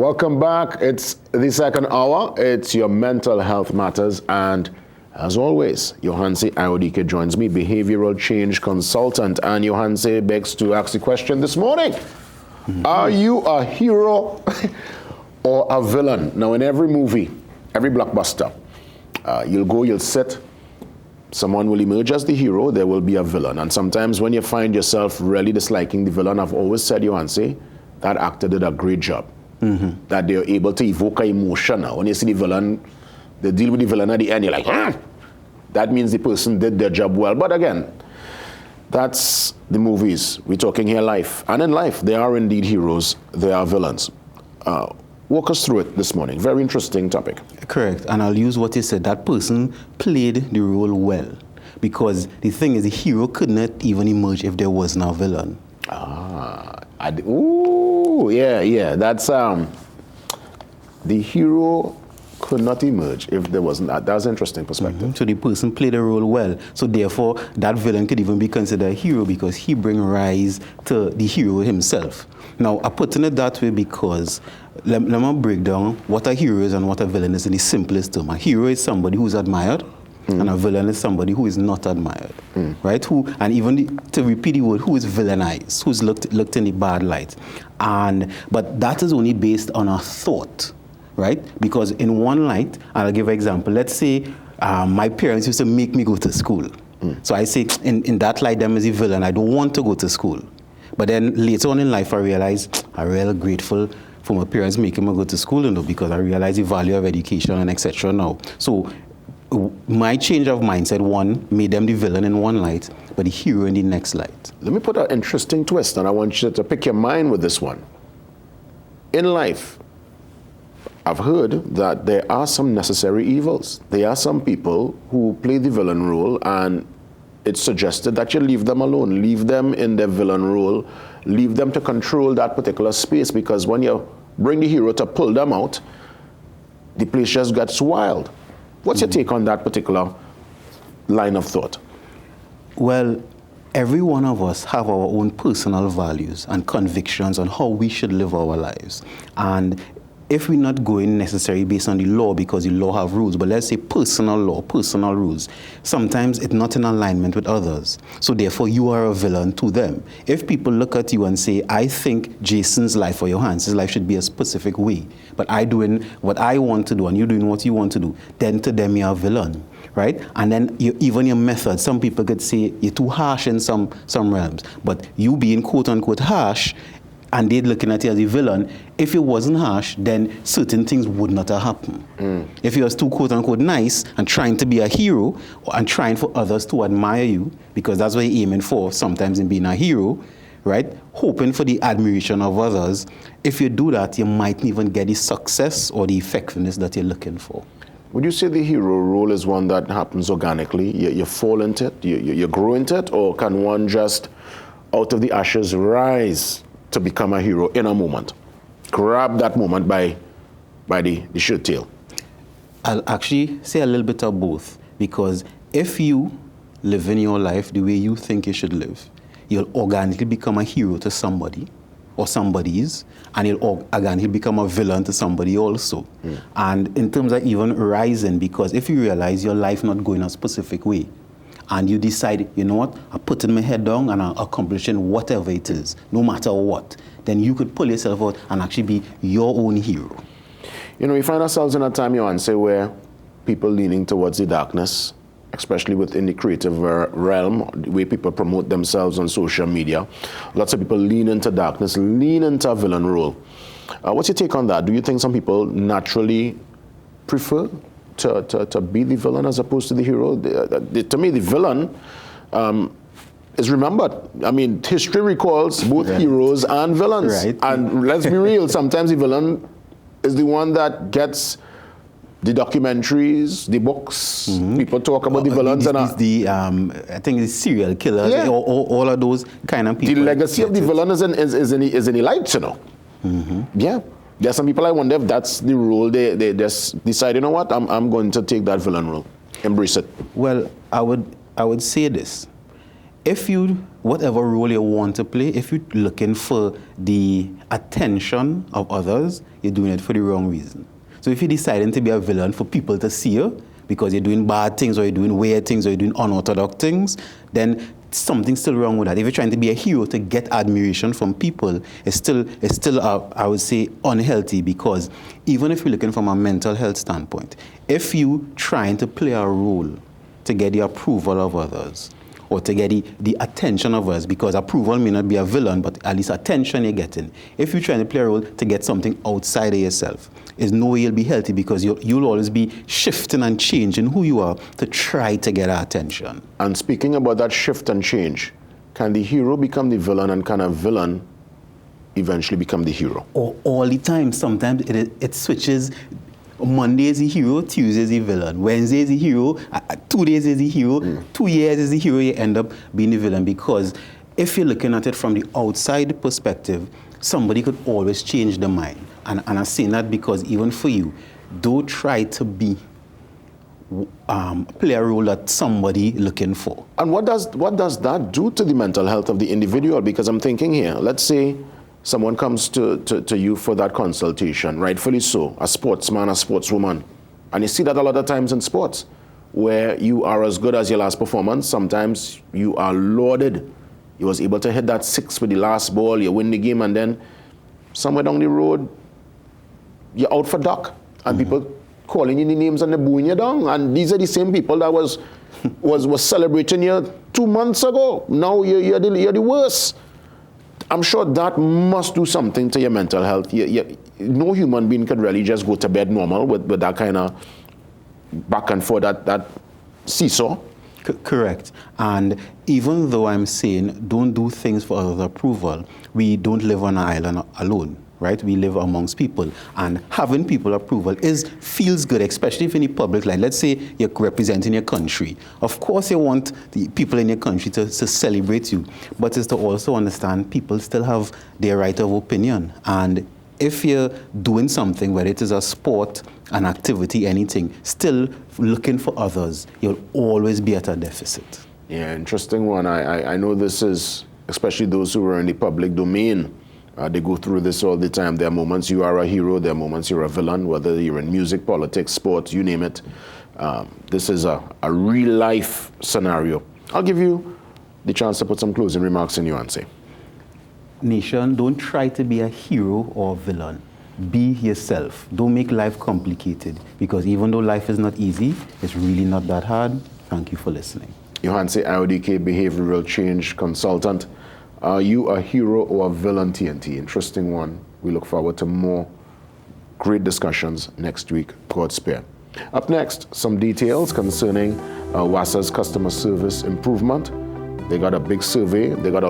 Welcome back. It's the second hour. It's your mental health matters. And as always, Johanse Iodike joins me, behavioral change consultant. And Johanse begs to ask the question this morning. Are you a hero or a villain? Now, in every movie, every blockbuster, you'll sit, someone will emerge as the hero, there will be a villain. And sometimes when you find yourself really disliking the villain, I've always said, Johanse, that actor did a great job. That they're able to evoke an emotion. Now, when you see the villain, they deal with the villain at the end, you're like, that means the person did their job well. But again, that's the movies. We're talking here life. And in life, there are indeed heroes, there are villains. Walk us through it this morning. Very interesting topic. Correct. And I'll use what you said. That person played the role well. Because the thing is, the hero could not even emerge if there was no villain. Yeah. That's the hero could not emerge if there wasn't that. That's an interesting perspective. So the person played the role well. So therefore, that villain could even be considered a hero because he brings rise to the hero himself. Now, I put it that way because let me break down what a hero is and what a villain is in the simplest term. A hero is somebody who's admired. And a villain is somebody who is not admired, right? And even to repeat the word, who is villainized, who's looked in the bad light. But that is only based on a thought, right? Because in one light, and I'll give an example. Let's say my parents used to make me go to school. So I say, in that light, them as a villain, I don't want to go to school. But then later on in life, I realized I'm really grateful for my parents making me go to school, because I realized the value of education and etc. now. So my change of mindset, one, made them the villain in one light, but the hero in the next light. Let me put an interesting twist, and I want you to pick your mind with this one. In life, I've heard that there are some necessary evils. There are some people who play the villain role, and it's suggested that you leave them alone, leave them in their villain role, leave them to control that particular space, because when you bring the hero to pull them out, the place just gets wild. What's your take on that particular line of thought? Well, every one of us have our own personal values and convictions on how we should live our lives. And if we're not going necessarily based on the law, because the law have rules, but let's say personal law, personal rules, sometimes it's not in alignment with others. So therefore, you are a villain to them. If people look at you and say, I think Jason's life or Johannes' life should be a specific way, but I doing what I want to do and you doing what you want to do, then to them you're a villain, right? And then even your method, some people could say you're too harsh in some realms, but you being quote unquote harsh, and they're looking at you as a villain, if it wasn't harsh, then certain things would not have happened. If you was too quote-unquote nice and trying to be a hero and trying for others to admire you, because that's what you're aiming for sometimes in being a hero, right? Hoping for the admiration of others. If you do that, you might even get the success or the effectiveness that you're looking for. Would you say the hero role is one that happens organically? You fall into it, you grow into it, or can one just, out of the ashes, rise to become a hero in a moment? Grab that moment by the shirt tail. I'll actually say a little bit of both, because if you live in your life the way you think you should live, you'll organically become a hero to somebody or somebody's, and you'll organically become a villain to somebody also. And in terms of even rising, because if you realize your life not going a specific way, and you decide, you know what, I'm putting my head down and I'm accomplishing whatever it is, no matter what, then you could pull yourself out and actually be your own hero. You know, we find ourselves in a time, Johanse, where people leaning towards the darkness, especially within the creative realm, the way people promote themselves on social media. Lots of people lean into darkness, lean into a villain role. What's your take on that? Do you think some people naturally prefer to be the villain as opposed to the hero? To me, the villain is remembered. I mean, history recalls both heroes and villains. Right. And let's be real, sometimes the villain is the one that gets the documentaries, the books. People talk about the villains. I think the serial killers, all of those kind of people. The legacy of the villain is in the light, you know. Yeah. There are some people, I wonder if that's the role they just decide, you know what, I'm going to take that villain role, embrace it. Well, I would say this. if you, whatever role you want to play, if you're looking for the attention of others, you're doing it for the wrong reason. So if you're deciding to be a villain for people to see you because you're doing bad things or you're doing weird things or you're doing unorthodox things, then something's still wrong with that. If you're trying to be a hero to get admiration from people, it's still I would say, unhealthy, because even if you're looking from a mental health standpoint, if you trying to play a role to get the approval of others, or to get the attention of us, because approval may not be a villain, but at least attention you're getting. If you're trying to play a role to get something outside of yourself, there's no way you'll be healthy, because you'll always be shifting and changing who you are to try to get our attention. And speaking about that shift and change, can the hero become the villain, and can a villain eventually become the hero? Or all the time. Sometimes it switches. Monday is the hero, Tuesday is the villain, Wednesday is the hero, 2 days is the hero, 2 years is the hero, you end up being the villain. Because if you're looking at it from the outside perspective, somebody could always change their mind. And I'm saying that because even for you, don't try to play a role that somebody looking for. And what does that do to the mental health of the individual? Because I'm thinking here, let's say someone comes to you for that consultation, rightfully so, a sportsman, a sportswoman. And you see that a lot of times in sports, where you are as good as your last performance. Sometimes you are lauded. You was able to hit that 6 with the last ball, you win the game, and then somewhere down the road, you're out for duck. And people calling you the names and they're booing you down. And these are the same people that was celebrating you 2 months ago. Now you're the worst. I'm sure that must do something to your mental health. No human being could really just go to bed normal with that kind of back and forth, that seesaw. Correct. And even though I'm saying don't do things for others' approval, we don't live on an island alone, right? We live amongst people. And having people approval feels good, especially if in the public life. Let's say you're representing your country. Of course you want the people in your country to celebrate you, but it's to also understand people still have their right of opinion. And if you're doing something, whether it is a sport, an activity, anything, still looking for others, you'll always be at a deficit. Yeah, interesting one. I know this is, especially those who are in the public domain, they go through this all the time. There are moments you are a hero, there are moments you're a villain, whether you're in music, politics, sports, you name it. This is a real life scenario. I'll give you the chance to put some closing remarks in your answer. Nation, don't try to be a hero or a villain. Be yourself. Don't make life complicated, because even though life is not easy, it's really not that hard. Thank you for listening. Yohanse IODK, behavioral change consultant. Are you a hero or a villain, TNT? Interesting one. We look forward to more great discussions next week. God spare. Up next, some details concerning WASA's customer service improvement. They got a big survey. They got a